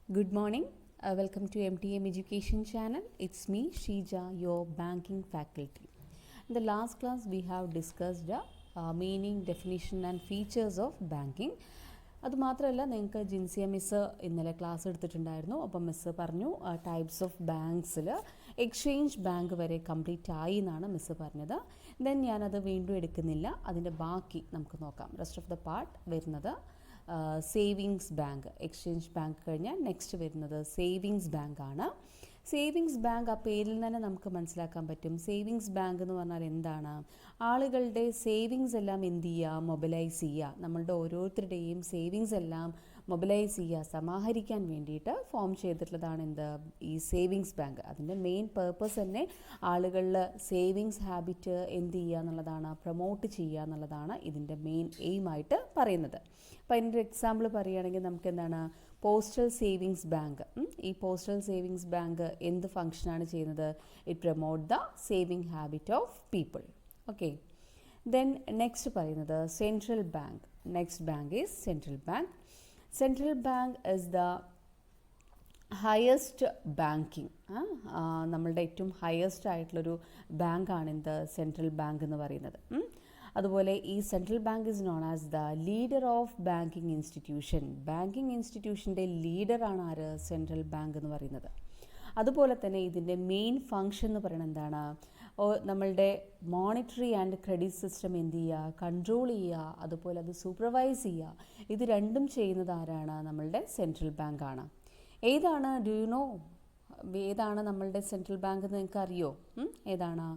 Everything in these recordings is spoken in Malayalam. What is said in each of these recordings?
Good morning. Welcome to MTM Education channel. It's me, Shija, your banking faculty. In the last class, we have discussed the meaning, definition and features of banking. അതുമാത്രമല്ല നിങ്ങൾക്ക് ജിൻസിയ മിസ്സ് ഇന്നലെ ക്ലാസ് എടുത്തിട്ടുണ്ടായിരുന്നു. അപ്പം മിസ്സ് പറഞ്ഞു ടൈപ്സ് ഓഫ് ബാങ്ക്സിൽ എക്സ്ചേഞ്ച് ബാങ്ക് വരെ കംപ്ലീറ്റ് ആയി എന്നാണ് മിസ്സ് പറഞ്ഞത്. ദെൻ ഞാനത് വീണ്ടും എടുക്കുന്നില്ല. അതിൻ്റെ ബാക്കി നമുക്ക് നോക്കാം. റെസ്റ്റ് ഓഫ് ദ പാർട്ട് വരുന്നത് സേവിങ്സ് ബാങ്ക്. എക്സ്ചേഞ്ച് ബാങ്ക് കഴിഞ്ഞാൽ നെക്സ്റ്റ് വരുന്നത് സേവിങ്സ് ബാങ്കാണ്. സേവിങ്സ് ബാങ്ക് ആ പേരിൽ തന്നെ നമുക്ക് മനസ്സിലാക്കാൻ പറ്റും. സേവിങ്സ് ബാങ്ക് എന്ന് പറഞ്ഞാൽ എന്താണ്? ആളുകളുടെ സേവിങ്സ് എല്ലാം എന്ത് ചെയ്യുക? മൊബിലൈസ് ചെയ്യുക. നമ്മളുടെ ഓരോരുത്തരുടെയും സേവിങ്സ് എല്ലാം മൊബിലൈസ് ചെയ്യുക, സമാഹരിക്കാൻ വേണ്ടിയിട്ട് ഫോം ചെയ്തിട്ടുള്ളതാണ് എന്ത്? ഈ സേവിങ്സ് ബാങ്ക്. അതിൻ്റെ മെയിൻ പേർപ്പസ് തന്നെ ആളുകളിൽ സേവിങ്സ് ഹാബിറ്റ് എന്ത് ചെയ്യുക എന്നുള്ളതാണ്, പ്രൊമോട്ട് ചെയ്യുക എന്നുള്ളതാണ് ഇതിൻ്റെ മെയിൻ എയിമായിട്ട് പറയുന്നത്. അപ്പോൾ അതിൻ്റെ ഒരു എക്സാമ്പിൾ പറയുകയാണെങ്കിൽ നമുക്ക് എന്താണ്? Postal savings bank. ഈ പോസ്റ്റൽ സേവിങ്സ് ബാങ്ക് എന്ത് ഫങ്ഷനാണ് ചെയ്യുന്നത്? It promote the saving habit of people. Okay. Then next പറയുന്നത് central bank. Next bank is central bank. Central bank is the highest banking. നമ്മളുടെ ഏറ്റവും ഹയസ്റ്റ് ആയിട്ടുള്ളൊരു ബാങ്കാണ് എന്ത്? സെൻട്രൽ ബാങ്ക് എന്ന് പറയുന്നത്. അതുപോലെ ഈ central bank is known as the leader of banking institution. Banking ഇൻസ്റ്റിറ്റ്യൂഷൻ്റെ ലീഡറാണ് ആര്? സെൻട്രൽ ബാങ്ക് എന്ന് പറയുന്നത്. അതുപോലെ തന്നെ ഇതിൻ്റെ മെയിൻ ഫങ്ഷൻ എന്ന് പറയുന്നത് എന്താണ്? നമ്മളുടെ മോണിറ്ററി ആൻഡ് ക്രെഡിറ്റ് സിസ്റ്റം എന്ത് ചെയ്യുക? കൺട്രോൾ ചെയ്യുക, അതുപോലെ അത് സൂപ്പർവൈസ് ചെയ്യുക. ഇത് രണ്ടും ചെയ്യുന്നത് ആരാണ്? നമ്മളുടെ സെൻട്രൽ ബാങ്കാണ്. ഏതാണ്? ഡു യു നോ ഏതാണ് നമ്മളുടെ സെൻട്രൽ ബാങ്ക് എന്ന് നിങ്ങൾക്ക് അറിയോ? ഏതാണ്?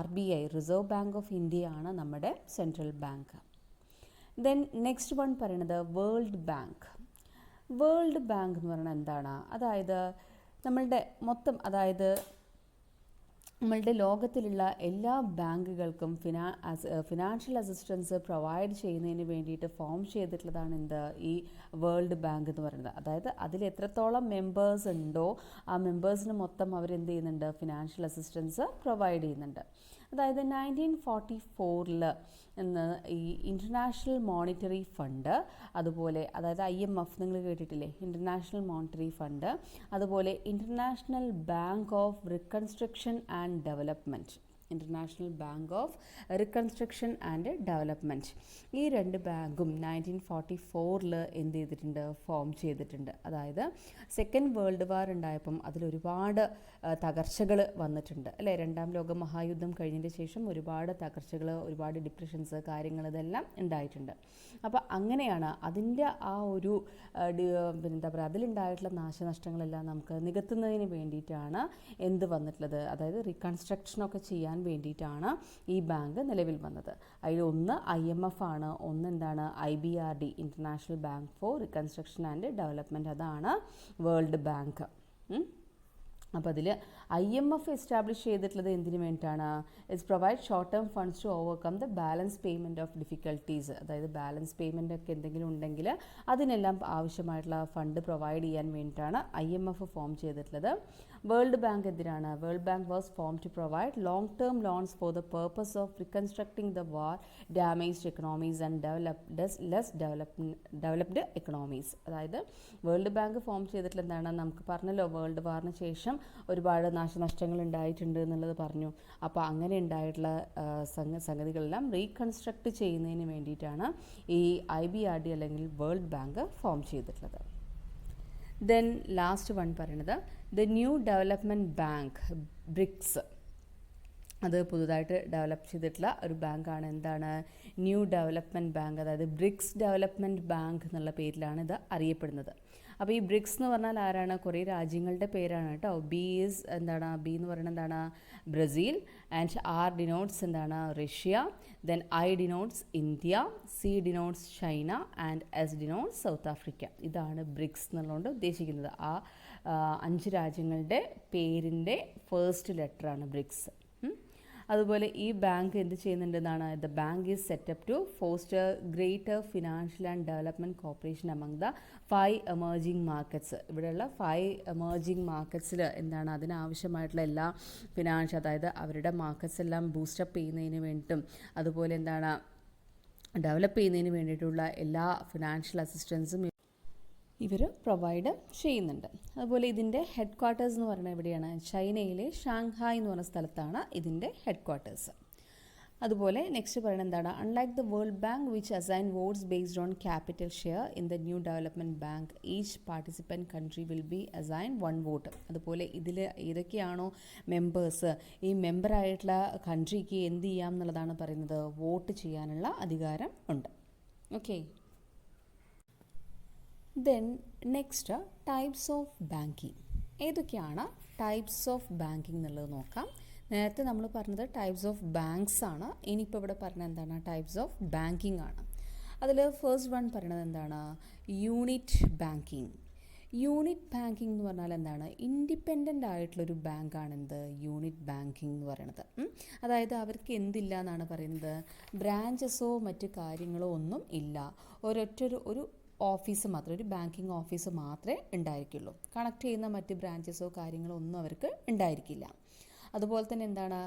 RBI, reserve bank of India ആണ് നമ്മുടെ central bank. Then next one പറയുന്നത് വേൾഡ് ബാങ്ക്. വേൾഡ് ബാങ്ക് എന്ന് പറയുന്നത് എന്താണ്? അതായത് നമ്മളുടെ മൊത്തം, അതായത് നമ്മളുടെ ലോകത്തിലുള്ള എല്ലാ ബാങ്കുകൾക്കും ഫിനാൻഷ്യൽ അസിസ്റ്റൻസ് പ്രൊവൈഡ് ചെയ്യുന്നതിന് വേണ്ടിയിട്ട് ഫോം ചെയ്തിട്ടുള്ളതാണ് എന്ത്? ഈ വേൾഡ് ബാങ്ക് എന്ന് പറയുന്നത്. അതായത് അതിൽ എത്രത്തോളം മെമ്പേഴ്സ് ഉണ്ടോ ആ മെമ്പേഴ്സിന് മൊത്തം അവരെന്ത് ചെയ്യുന്നുണ്ട്? ഫിനാൻഷ്യൽ അസിസ്റ്റൻസ് പ്രൊവൈഡ് ചെയ്യുന്നുണ്ട്. അതായത് 1944 ഈ ഇൻ്റർനാഷണൽ മോണിറ്ററി ഫണ്ട്, അതുപോലെ അതായത് IMF നിങ്ങൾ കേട്ടിട്ടില്ലേ? ഇൻ്റർനാഷണൽ മോണിറ്ററി ഫണ്ട്, അതുപോലെ international bank of reconstruction and development. International bank of reconstruction and development. ഈ രണ്ട് ബാങ്കും 1944 എന്ത് ചെയ്തിട്ടുണ്ട്? ഫോം ചെയ്തിട്ടുണ്ട്. അതായത് സെക്കൻഡ് വേൾഡ് വാർ ഉണ്ടായപ്പം അതിലൊരുപാട് തകർച്ചകൾ വന്നിട്ടുണ്ട് അല്ലേ? രണ്ടാം ലോക മഹായുദ്ധം കഴിഞ്ഞതിന് ശേഷം ഒരുപാട് തകർച്ചകൾ, ഒരുപാട് ഡിപ്രഷൻസ്, കാര്യങ്ങൾ ഇതെല്ലാം ഉണ്ടായിട്ടുണ്ട്. അപ്പോൾ അങ്ങനെയാണ് അതിൻ്റെ ആ ഒരു എന്താ പറയുക, അതിലുണ്ടായിട്ടുള്ള നാശനഷ്ടങ്ങളെല്ലാം നമുക്ക് നികത്തുന്നതിന് വേണ്ടിയിട്ടാണ് എന്ത് വന്നിട്ടുള്ളത്? അതായത് റീകൺസ്ട്രക്ഷനൊക്കെ ചെയ്യാൻ വേണ്ടിയിട്ടാണ് ഈ ബാങ്ക് നിലവിൽ വന്നത്. അതിലൊന്ന് IMF ആണ്, ഒന്ന് എന്താണ്? IBRD, international bank for reconstruction and development. അതാണ് വേൾഡ് ബാങ്ക്. അപ്പോൾ അതിൽ IMF എസ്റ്റാബ്ലിഷ് ചെയ്തിട്ടുള്ളത് എന്തിനു വേണ്ടിയിട്ടാണ്? It's provide short term funds to overcome the balance payment of difficulties. അതായത് ബാലൻസ് പേയ്മെൻ്റ് ഒക്കെ എന്തെങ്കിലും ഉണ്ടെങ്കിൽ അതിനെല്ലാം ആവശ്യമായിട്ടുള്ള ഫണ്ട് പ്രൊവൈഡ് ചെയ്യാൻ വേണ്ടിയിട്ടാണ് IMF ഫോം ചെയ്തിട്ടുള്ളത്. വേൾഡ് ബാങ്ക് എന്തിനാണ്? World bank was form to provide long term loans for the purpose of reconstructing the war damaged economies and less developed economies. അതായത് വേൾഡ് ബാങ്ക് ഫോം ചെയ്തിട്ടുള്ള എന്താണ്? നമുക്ക് പറഞ്ഞല്ലോ, വേൾഡ് വാറിന് ശേഷം ഒരുപാട് നാശനഷ്ടങ്ങൾ ഉണ്ടായിട്ടുണ്ട് എന്നുള്ളത് പറഞ്ഞു. അപ്പോൾ അങ്ങനെ ഉണ്ടായിട്ടുള്ള സംഗതികളെല്ലാം റീകൺസ്ട്രക്ട് ചെയ്യുന്നതിന് വേണ്ടിയിട്ടാണ് ഈ IBRD അല്ലെങ്കിൽ വേൾഡ് ബാങ്ക് ഫോം ചെയ്തിട്ടുള്ളത്. ദെൻ ലാസ്റ്റ് വൺ പറയുന്നത് the new development bank, BRICS. അത് പുതുതായിട്ട് ഡെവലപ്പ് ചെയ്തിട്ടുള്ള ഒരു ബാങ്കാണ്. എന്താണ്? New development bank. അതായത് ബ്രിക്സ് ഡെവലപ്മെൻറ്റ് ബാങ്ക് എന്നുള്ള പേരിലാണ് ഇത് അറിയപ്പെടുന്നത്. അപ്പോൾ ഈ ബ്രിക്സ് എന്ന് പറഞ്ഞാൽ ആരാണ്? കുറേ രാജ്യങ്ങളുടെ പേരാണ് കേട്ടോ. ബി ഈസ് എന്താണ്? ബി എന്ന് പറയുന്നത് എന്താണ്? ബ്രസീൽ. ആൻഡ് R ഡിനോട്ട്സ് എന്താണ്? Russia. Then I denotes India. C denotes China. And S denotes south Africa. ഇതാണ് ബ്രിക്സ് എന്നുള്ളതുകൊണ്ട് ഉദ്ദേശിക്കുന്നത്. ആ 5 രാജ്യങ്ങളുടെ പേരിൻ്റെ ഫസ്റ്റ് ലെറ്ററാണ് ബ്രിക്സ്. അതുപോലെ ഈ ബാങ്ക് എന്ത് ചെയ്യുന്നുണ്ടെന്നാണ്? The bank is set up to foster greater financial and development cooperation among the 5 emerging markets. ഇവിടെയുള്ള 5 എമേർജിംഗ് മാർക്കറ്റ്സിൽ എന്താണ്? അതിനാവശ്യമായിട്ടുള്ള എല്ലാ ഫിനാൻഷ്യൽ, അതായത് അവരുടെ മാർക്കറ്റ്സ് എല്ലാം ബൂസ്റ്റപ്പ് ചെയ്യുന്നതിന് വേണ്ടിയിട്ടും അതുപോലെ എന്താണ് ഡെവലപ്പ് ചെയ്യുന്നതിന് വേണ്ടിയിട്ടുള്ള എല്ലാ ഫിനാൻഷ്യൽ അസിസ്റ്റൻസും ഇവർ പ്രൊവൈഡ് ചെയ്യുന്നുണ്ട്. അതുപോലെ ഇതിൻ്റെ ഹെഡ് ക്വാർട്ടേഴ്സ് എന്ന് പറയുന്നത് എവിടെയാണ്? ചൈനയിലെ ഷാങ്ഹായ് എന്ന് പറഞ്ഞ സ്ഥലത്താണ് ഇതിൻ്റെ ഹെഡ് ക്വാർട്ടേഴ്സ്. അതുപോലെ നെക്സ്റ്റ് പറയുന്നത് എന്താണ്? Unlike the world bank which assign votes based on capital share in the new development bank each participant country will be assign 1 vote. അതുപോലെ ഇതിൽ ഏതൊക്കെയാണോ മെമ്പേഴ്സ്, ഈ മെമ്പറായിട്ടുള്ള കൺട്രിക്ക് എന്ത് ചെയ്യാം എന്നുള്ളതാണ് പറയുന്നത്, വോട്ട് ചെയ്യാനുള്ള അധികാരം ഉണ്ട്. Okay. Then next types of banking. ഏതൊക്കെയാണ് ടൈപ്സ് ഓഫ് ബാങ്കിങ് എന്നുള്ളത് നോക്കാം. നേരത്തെ നമ്മൾ പറഞ്ഞത് ടൈപ്സ് ഓഫ് ബാങ്ക്സ് ആണ്. ഇനിയിപ്പോൾ ഇവിടെ പറഞ്ഞത് എന്താണ്? ടൈപ്സ് ഓഫ് ബാങ്കിങ് ആണ്. അതിൽ ഫസ്റ്റ് വൺ പറയുന്നത് എന്താണ്? Unit banking. യൂണിറ്റ് ബാങ്കിങ് എന്ന് പറഞ്ഞാൽ എന്താണ്? ഇൻഡിപെൻഡൻ്റ് ആയിട്ടുള്ളൊരു ബാങ്കാണ് എന്ത്? യൂണിറ്റ് ബാങ്കിങ് എന്ന് പറയുന്നത്. അതായത് അവർക്ക് എന്തില്ല എന്നാണ് പറയുന്നത്? ബ്രാഞ്ചസോ മറ്റ് കാര്യങ്ങളോ ഒന്നും ഇല്ല. ഒരു ഓഫീസ് മാത്രമേ, ഒരു ബാങ്കിങ് ഓഫീസ് മാത്രമേ ഉണ്ടായിരിക്കുള്ളൂ. കണക്ട് ചെയ്യുന്ന മറ്റ് ബ്രാഞ്ചസോ കാര്യങ്ങളോ ഒന്നും അവർക്ക് ഉണ്ടായിരിക്കില്ല. അതുപോലെ തന്നെ എന്താണ്?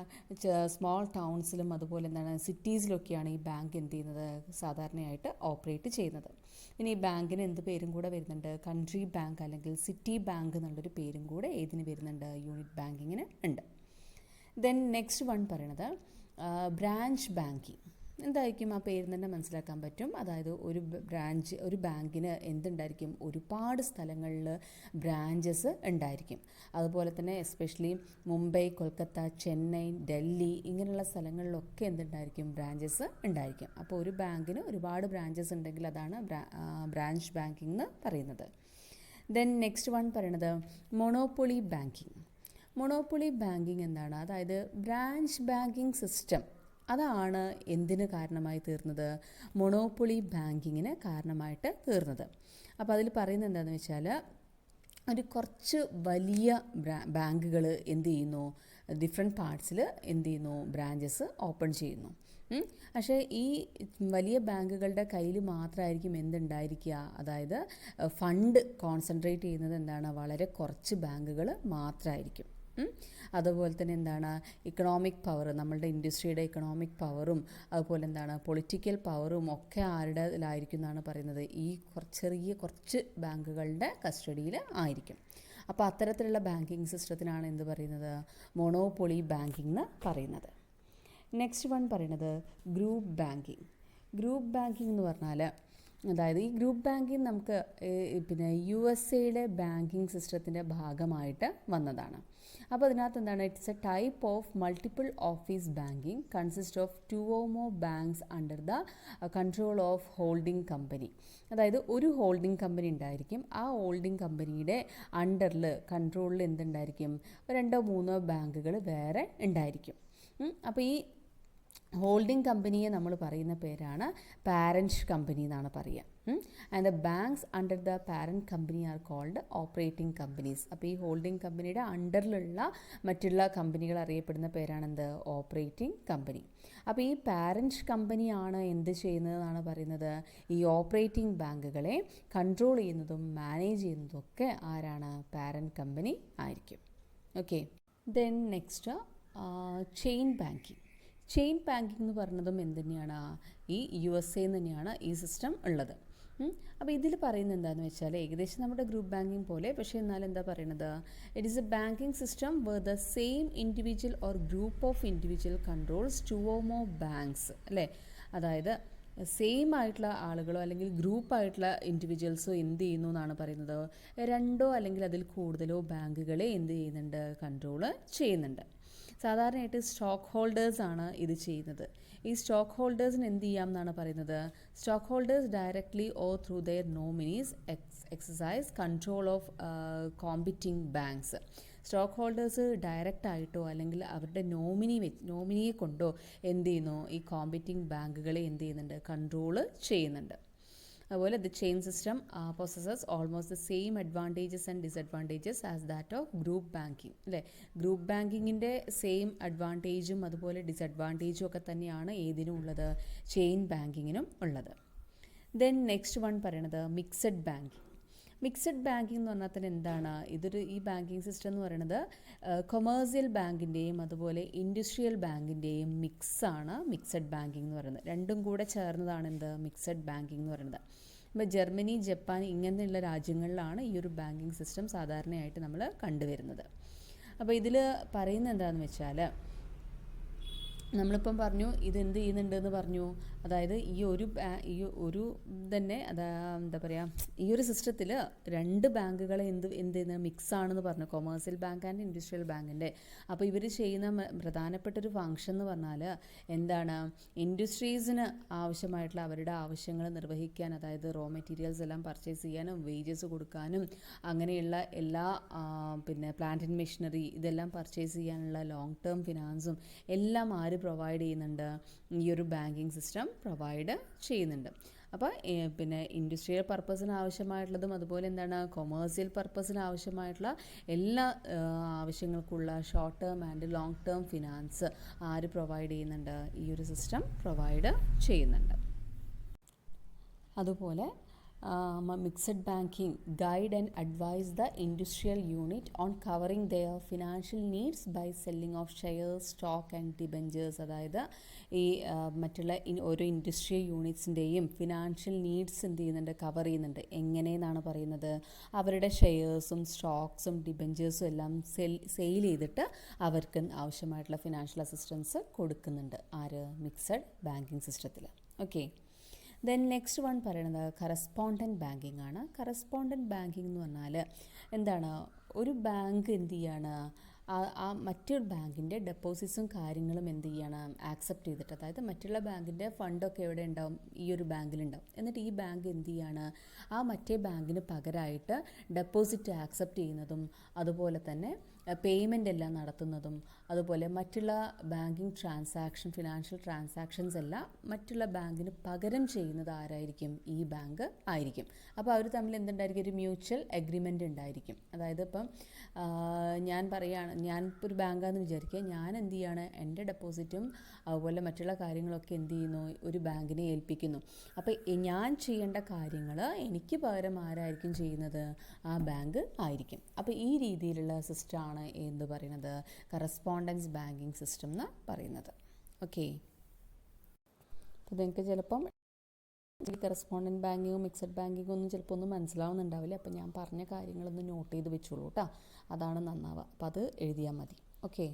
സ്മോൾ ടൗൺസിലും അതുപോലെ എന്താണ് സിറ്റീസിലൊക്കെയാണ് ഈ ബാങ്ക് എന്ത് ചെയ്യുന്നത്? സാധാരണയായിട്ട് ഓപ്പറേറ്റ് ചെയ്യുന്നത്. ഇനി ഈ ബാങ്കിന് എന്ത് പേരും കൂടെ വരുന്നുണ്ട്? കൺട്രി ബാങ്ക് അല്ലെങ്കിൽ സിറ്റി ബാങ്ക് എന്നുള്ളൊരു പേരും കൂടെ ഏതിന് വരുന്നുണ്ട്? യൂണിറ്റ് ബാങ്കിങ്ങിന് ഉണ്ട്. ദെൻ നെക്സ്റ്റ് വൺ പറയണത് ബ്രാഞ്ച് ബാങ്കിങ്. എന്തായിരിക്കും? ആ പേരിൽ തന്നെ മനസ്സിലാക്കാൻ പറ്റും. അതായത് ഒരു ബാങ്കിന് എന്തുണ്ടായിരിക്കും? ഒരുപാട് സ്ഥലങ്ങളിൽ ബ്രാഞ്ചസ് ഉണ്ടായിരിക്കും. അതുപോലെ തന്നെ എസ്പെഷ്യലി മുംബൈ, കൊൽക്കത്ത, ചെന്നൈ, ഡൽഹി ഇങ്ങനെയുള്ള സ്ഥലങ്ങളിലൊക്കെ എന്തുണ്ടായിരിക്കും? ബ്രാഞ്ചസ് ഉണ്ടായിരിക്കും. അപ്പോൾ ഒരു ബാങ്കിന് ഒരുപാട് ബ്രാഞ്ചസ് ഉണ്ടെങ്കിൽ അതാണ് ബ്രാഞ്ച് ബാങ്കിങ് എന്ന് പറയുന്നത്. ദെൻ നെക്സ്റ്റ് വൺ പറയണത് മൊണോപ്പൊളി ബാങ്കിങ്. മൊണോപ്പൊളി ബാങ്കിങ് എന്താണ്? അതായത് ബ്രാഞ്ച് ബാങ്കിങ് സിസ്റ്റം അതാണ് എന്തിന് കാരണമായി തീർന്നത്? മൊണോപ്പൊളി ബാങ്കിങ്ങിന് കാരണമായിട്ട് തീർന്നത്. അപ്പോൾ അതിൽ പറയുന്നത് എന്താണെന്ന് വെച്ചാൽ, ഒരു കുറച്ച് വലിയ ബാങ്കുകൾ എന്ത് ചെയ്യുന്നു? ഡിഫറെൻറ്റ് പാർട്സിൽ എന്ത് ചെയ്യുന്നു? ബ്രാഞ്ചസ് ഓപ്പൺ ചെയ്യുന്നു. പക്ഷേ ഈ വലിയ ബാങ്കുകളുടെ കയ്യിൽ മാത്രമായിരിക്കും എന്തുണ്ടായിരിക്കുക? അതായത് ഫണ്ട് കോൺസെൻട്രേറ്റ് ചെയ്യുന്നത് എന്താണ്? വളരെ കുറച്ച് ബാങ്കുകൾ മാത്രമായിരിക്കും. അതുപോലെ തന്നെ എന്താണ്? ഇക്കണോമിക് പവർ, നമ്മളുടെ ഇൻഡസ്ട്രിയുടെ ഇക്കണോമിക് പവറും അതുപോലെ എന്താണ് പൊളിറ്റിക്കൽ പവറും ഒക്കെ ആരുടെയിലായിരിക്കും എന്നാണ് പറയുന്നത്? ഈ കുറച്ച് ബാങ്കുകളുടെ കസ്റ്റഡിയിൽ ആയിരിക്കും. അപ്പോൾ അത്തരത്തിലുള്ള ബാങ്കിങ് സിസ്റ്റത്തിനാണ് എന്ത് പറയുന്നത്? മൊണോപ്പൊളി ബാങ്കിങ് എന്ന് പറയുന്നത്. നെക്സ്റ്റ് വൺ പറയുന്നത് ഗ്രൂപ്പ് ബാങ്കിങ്. ഗ്രൂപ്പ് ബാങ്കിങ് എന്ന് പറഞ്ഞാൽ, അതായത് ഈ ഗ്രൂപ്പ് ബാങ്കിങ് നമുക്ക് പിന്നെ USA ബാങ്കിങ് സിസ്റ്റത്തിൻ്റെ ഭാഗമായിട്ട് വന്നതാണ്. അപ്പോൾ അതിനകത്ത് എന്താണ്? It's A type of multiple office banking consist of 2 or more banks under the control of holding company. അതായത് ഒരു ഹോൾഡിംഗ് കമ്പനി ഉണ്ടായിരിക്കും. ആ ഹോൾഡിംഗ് കമ്പനിയുടെ അണ്ടറിൽ കൺട്രോളിൽ എന്തുണ്ടായിരിക്കും? 2 or 3 ബാങ്കുകൾ വേറെ ഉണ്ടായിരിക്കും. അപ്പോൾ ഈ ഹോൾഡിംഗ് കമ്പനിയെ നമ്മൾ പറയുന്ന പേരാണ് പാരൻറ്റ് കമ്പനി എന്നാണ് പറയുക. And the banks under the parent company are called operating companies. അപ്പോൾ ഈ ഹോൾഡിംഗ് കമ്പനിയുടെ അണ്ടറിലുള്ള മറ്റുള്ള കമ്പനികൾ അറിയപ്പെടുന്ന പേരാണെന്ത്? Operating company. അപ്പോൾ ഈ പാരൻറ്റ് കമ്പനിയാണ് എന്ത് ചെയ്യുന്നതെന്നാണ് പറയുന്നത്? ഈ ഓപ്പറേറ്റിംഗ് ബാങ്കുകളെ കൺട്രോൾ ചെയ്യുന്നതും മാനേജ് ചെയ്യുന്നതും ഒക്കെ ആരാണ്? പാരൻറ്റ് കമ്പനി ആയിരിക്കും. Okay. Then next chain banking. Chain banking എന്ന് പറയുന്നതും എന്തുതന്നെയാണ്? ഈ USA തന്നെയാണ് ഈ സിസ്റ്റം ഉള്ളത്. അപ്പോൾ ഇതിൽ പറയുന്നത് എന്താണെന്ന് വെച്ചാൽ, ഏകദേശം നമ്മുടെ ഗ്രൂപ്പ് ബാങ്കിങ് പോലെ, പക്ഷേ എന്നാലും എന്താ പറയുന്നത്? It is a banking system where the same individual or group of individual controls 2 or more banks, അല്ലേ? അതായത് സെയിം ആയിട്ടുള്ള ആളുകളോ അല്ലെങ്കിൽ ഗ്രൂപ്പായിട്ടുള്ള ഇൻഡിവിജ്വൽസോ എന്ത് ചെയ്യുന്നു എന്നാണ് പറയുന്നത്? 2 അല്ലെങ്കിൽ അതിൽ കൂടുതലോ ബാങ്കുകളെ എന്ത് ചെയ്യുന്നുണ്ട്? കൺട്രോൾ ചെയ്യുന്നുണ്ട്. സാധാരണയായിട്ട് സ്റ്റോക്ക് ഹോൾഡേഴ്സാണ് ഇത് ചെയ്യുന്നത്. ഈ സ്റ്റോക്ക് ഹോൾഡേഴ്സിന് എന്ത് ചെയ്യാം എന്നാണ് പറയുന്നത്? Stock holders directly or through there nominees exercise control of competing banks. Stock holders direct ആയിട്ടോ അല്ലെങ്കിൽ അവരുടെ നോമിനിയെ കൊണ്ടോ എന്ത് ചെയ്യുന്നു? ഈ കോമ്പറ്റിംഗ് ബാങ്കുകളെ എന്ത് ചെയ്യുന്നുണ്ട്? കൺട്രോൾ ചെയ്യുന്നുണ്ട്. അതുപോലെ the chain system possesses almost the same advantages and disadvantages as that of group banking, അല്ലേ? ഗ്രൂപ്പ് ബാങ്കിങ്ങിൻ്റെ സെയിം അഡ്വാൻറ്റേജും അതുപോലെ ഡിസഡ്വാൻറ്റേജും ഒക്കെ തന്നെയാണ് ഏതിനും ഉള്ളത്? ചെയിൻ ബാങ്കിങ്ങിനും ഉള്ളത്. ദെൻ നെക്സ്റ്റ് വൺ പറയണത് മിക്സഡ് ബാങ്കിങ്. മിക്സഡ് ബാങ്കിങ് എന്ന് പറഞ്ഞാൽ തന്നെ എന്താണ്? ഈ ബാങ്കിങ് സിസ്റ്റം എന്ന് പറയുന്നത് കൊമേഴ്സ്യൽ ബാങ്കിൻ്റെയും അതുപോലെ ഇൻഡസ്ട്രിയൽ ബാങ്കിൻ്റെയും മിക്സാണ് മിക്സഡ് ബാങ്കിങ് എന്ന് പറയുന്നത്. രണ്ടും കൂടെ ചേർന്നതാണ് എന്ത്? മിക്സഡ് ബാങ്കിങ് എന്ന് പറയുന്നത്. ഇപ്പോൾ ജർമ്മനി, ജപ്പാൻ ഇങ്ങനെയുള്ള രാജ്യങ്ങളിലാണ് ഈ ഒരു ബാങ്കിങ് സിസ്റ്റം സാധാരണയായിട്ട് നമ്മൾ കണ്ടുവരുന്നത്. അപ്പോൾ ഇതിൽ പറയുന്നത് എന്താണെന്ന് വെച്ചാൽ, നമ്മളിപ്പം പറഞ്ഞു ഇതെന്ത് ചെയ്യുന്നുണ്ടെന്ന് പറഞ്ഞു. അതായത് ഈ ഒരു തന്നെ എന്താ പറയുക, ഈ ഒരു സിസ്റ്റത്തിൽ രണ്ട് ബാങ്കുകളെ എന്ത് ചെയ്യുന്നത് മിക്സ് ആണെന്ന് പറഞ്ഞു, കൊമേഴ്സ്യൽ ബാങ്ക് ആൻഡ് ഇൻഡസ്ട്രിയൽ ബാങ്കിൻ്റെ. അപ്പോൾ ഇവർ ചെയ്യുന്ന പ്രധാനപ്പെട്ട ഒരു ഫംഗ്ഷൻ എന്ന് പറഞ്ഞാൽ എന്താണ്, ഇൻഡസ്ട്രീസിന് ആവശ്യമായിട്ടുള്ള അവരുടെ ആവശ്യങ്ങൾ നിർവഹിക്കാൻ, അതായത് റോ മെറ്റീരിയൽസ് എല്ലാം പർച്ചേസ് ചെയ്യാനും വേജസ് കൊടുക്കാനും അങ്ങനെയുള്ള എല്ലാ പിന്നെ പ്ലാന്റ് ആൻഡ് മെഷീനറി ഇതെല്ലാം പർച്ചേസ് ചെയ്യാനുള്ള ലോങ് ടേം ഫിനാൻസും എല്ലാം ആര് പ്രൊവൈഡ് ചെയ്യുന്നുണ്ട്, ഈ ഒരു ബാങ്കിങ് സിസ്റ്റം പ്രൊവൈഡ് ചെയ്യുന്നുണ്ട്. അപ്പോൾ പിന്നെ ഇൻഡസ്ട്രിയൽ പർപ്പസിന് ആവശ്യമായിട്ടുള്ളതും അതുപോലെ എന്താണ് കൊമേഴ്സ്യൽ പർപ്പസിന് ആവശ്യമായിട്ടുള്ള എല്ലാ ആവശ്യങ്ങൾക്കുള്ള short term and long term finance ആര് പ്രൊവൈഡ് ചെയ്യുന്നുണ്ട്, ഈ ഒരു സിസ്റ്റം പ്രൊവൈഡ് ചെയ്യുന്നുണ്ട്. അതുപോലെ mixed banking guide and advise the industrial unit on covering their financial needs by selling of shares, stock and debentures. അതായത് ഈ മറ്റുള്ള ഓരോ ഇൻഡസ്ട്രിയൽ യൂണിറ്റ്സിൻ്റെയും ഫിനാൻഷ്യൽ നീഡ്സ് എന്ത് ചെയ്യുന്നുണ്ട്, കവർ ചെയ്യുന്നുണ്ട്. എങ്ങനെയെന്നാണ് പറയുന്നത്, അവരുടെ ഷെയർസും സ്റ്റോക്സും ഡിബഞ്ചേഴ്സും എല്ലാം സെയിൽ ചെയ്തിട്ട് അവർക്ക് ആവശ്യമായിട്ടുള്ള ഫിനാൻഷ്യൽ അസിസ്റ്റൻസ് കൊടുക്കുന്നുണ്ട് ആര്, മിക്സഡ് ബാങ്കിങ് സിസ്റ്റത്തിൽ. ഓക്കെ. ദെൻ നെക്സ്റ്റ് വൺ പറയുന്നത് കറസ്പോണ്ടൻറ്റ് ബാങ്കിങ് ആണ്. കറസ്പോണ്ടൻറ്റ് ബാങ്കിങ് എന്ന് പറഞ്ഞാൽ എന്താണ്, ഒരു ബാങ്ക് എന്ത് ചെയ്യാണ്, ആ മറ്റൊരു ബാങ്കിൻ്റെ ഡെപ്പോസിറ്റ്സും കാര്യങ്ങളും എന്ത് ചെയ്യണം, ആക്സെപ്റ്റ് ചെയ്തിട്ട്, അതായത് മറ്റുള്ള ബാങ്കിൻ്റെ ഫണ്ടൊക്കെ എവിടെ ഉണ്ടാവും, ഈ ഒരു ബാങ്കിലുണ്ടാവും. എന്നിട്ട് ഈ ബാങ്ക് എന്ത് ചെയ്യാണ്, ആ മറ്റേ ബാങ്കിന് പകരമായിട്ട് ഡെപ്പോസിറ്റ് ആക്സെപ്റ്റ് ചെയ്യുന്നതും അതുപോലെ തന്നെ പേയ്മെൻ്റ് എല്ലാം നടത്തുന്നതും അതുപോലെ മറ്റുള്ള ബാങ്കിങ് ട്രാൻസാക്ഷൻ, ഫിനാൻഷ്യൽ ട്രാൻസാക്ഷൻസ് എല്ലാം മറ്റുള്ള ബാങ്കിന് പകരം ചെയ്യുന്നത് ആരായിരിക്കും, ഈ ബാങ്ക് ആയിരിക്കും. അപ്പോൾ അവർ തമ്മിൽ എന്തുണ്ടായിരിക്കും, ഒരു മ്യൂച്വൽ എഗ്രിമെൻ്റ് ഉണ്ടായിരിക്കും. അതായത് ഇപ്പം ഞാൻ പറയുകയാണ്, ഞാൻ ഇപ്പോൾ ഒരു ബാങ്കാണെന്ന് വിചാരിക്കുക, ഞാൻ എന്ത് ചെയ്യാണ്, എൻ്റെ ഡെപ്പോസിറ്റും അതുപോലെ മറ്റുള്ള കാര്യങ്ങളൊക്കെ എന്ത് ചെയ്യുന്നു, ഒരു ബാങ്കിനെ ഏൽപ്പിക്കുന്നു. അപ്പോൾ ഞാൻ ചെയ്യേണ്ട കാര്യങ്ങൾ എനിക്ക് പകരം ആരായിരിക്കും ചെയ്യുന്നത്, ആ ബാങ്ക് ആയിരിക്കും. അപ്പോൾ ഈ രീതിയിലുള്ള സിസ്റ്റമാണ് എന്ത് പറയുന്നത്, കറസ്പോണ്ടൻസ് ബാങ്കിങ് സിസ്റ്റം എന്ന് പറയുന്നത്. ഓക്കെ. അപ്പോൾ നിങ്ങൾക്ക് ചിലപ്പം ഈ കറസ്പോണ്ടൻറ്റ് ബാങ്കിങ്ങും മിക്സഡ് ബാങ്കിങ്ങും ഒന്നും ചിലപ്പോൾ ഒന്നും മനസ്സിലാവുന്നുണ്ടാവില്ല. അപ്പോൾ ഞാൻ പറഞ്ഞ കാര്യങ്ങളൊന്ന് നോട്ട് ചെയ്ത് വെച്ചോളൂ കേട്ടോ, അതാണ് നന്നാവുക. അപ്പോൾ അത് എഴുതിയാൽ മതി. ഓക്കെ.